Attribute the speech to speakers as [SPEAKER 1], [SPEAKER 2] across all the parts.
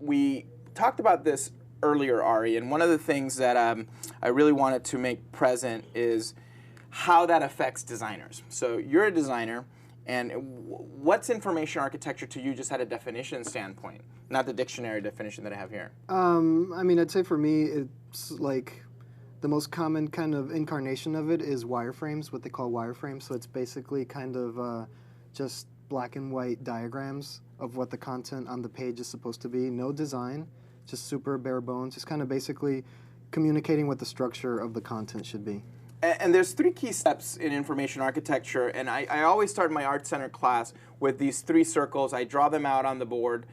[SPEAKER 1] we talked about this earlier, Ari, and one of the things that I really wanted to make present is how that affects designers. So you're a designer, and what's information architecture to you just at a definition standpoint, not the dictionary definition that I have here?
[SPEAKER 2] I mean, I'd say for me, it's like the most common kind of incarnation of it is wireframes, what they call wireframes. So it's basically kind of just black and white diagrams of what the content on the page is supposed to be. No design, just super bare bones, just kind of basically communicating what the structure of the content should be.
[SPEAKER 1] And there's 3 key steps in information architecture, and I always start my Art Center class with these 3 circles. I draw them out on the board.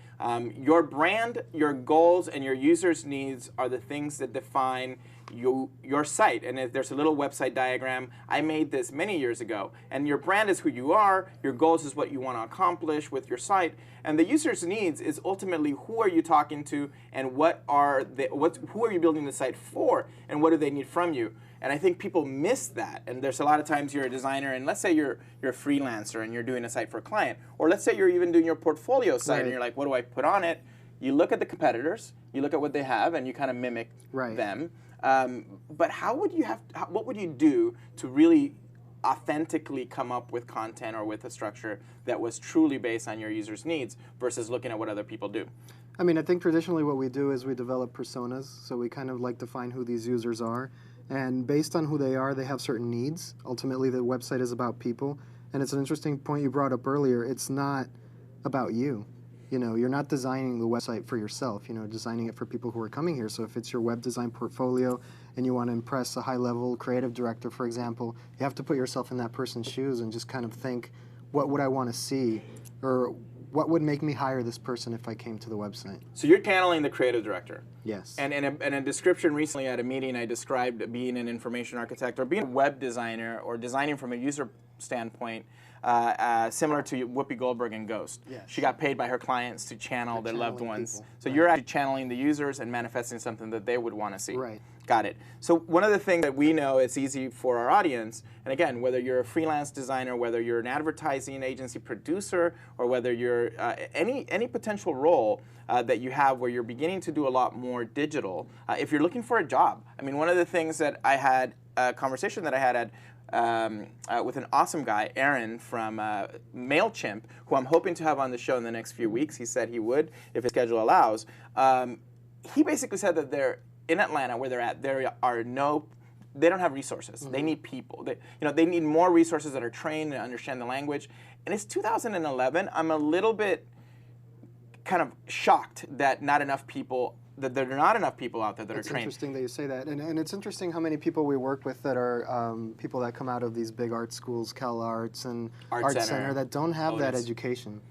[SPEAKER 1] Your brand, your goals, and your users' needs are the things that define your site. And if there's a little website diagram, I made this many years ago. And your brand is who you are, your goals is what you want to accomplish with your site, and the user's needs is ultimately who are you talking to, and who are you building the site for, and what do they need from you. And I think people miss that. And there's a lot of times you're a designer, and let's say you're a freelancer and you're doing a site for a client, or let's say you're even doing your portfolio site, and you're like, what do I put on it? You look at the competitors, you look at what they have, and you kind of mimic them. But what would you do to really authentically come up with content or with a structure that was truly based on your users' needs versus looking at what other people do?
[SPEAKER 2] I mean, I think traditionally what we do is we develop personas. So we kind of like define who these users are. And based on who they are, they have certain needs. Ultimately, the website is about people. And it's an interesting point you brought up earlier. It's not about you. You know, you're not designing the website for yourself, you know, designing it for people who are coming here. So if it's your web design portfolio and you want to impress a high-level creative director, for example, you have to put yourself in that person's shoes and just kind of think, what would I want to see? Or what would make me hire this person if I came to the website?
[SPEAKER 1] So you're channeling the creative director.
[SPEAKER 2] Yes.
[SPEAKER 1] And in a description recently at a meeting, I described being an information architect or being a web designer or designing from a user standpoint, similar to Whoopi Goldberg in Ghost.
[SPEAKER 2] Yes.
[SPEAKER 1] She got paid by her clients to channel their loved ones.
[SPEAKER 2] People.
[SPEAKER 1] So you're actually channeling the users and manifesting something that they would want to see.
[SPEAKER 2] Right.
[SPEAKER 1] Got it. So one of the things that we know it's easy for our audience, and again, whether you're a freelance designer, whether you're an advertising agency producer, or whether you're any potential role that you have where you're beginning to do a lot more digital, if you're looking for a job. I mean, one of the things that I had, a conversation that I had with an awesome guy, Aaron from MailChimp, who I'm hoping to have on the show in the next few weeks. He said he would if his schedule allows. He basically said that they're in Atlanta, where they're at, they don't have resources. They need people. They need more resources that are trained and understand the language. And it's 2011. I'm a little bit kind of shocked that there are not enough people out there that are trained.
[SPEAKER 2] It's interesting that you say that. And it's interesting how many people we work with that are people that come out of these big art schools, CalArts and Art Center, that don't have that education.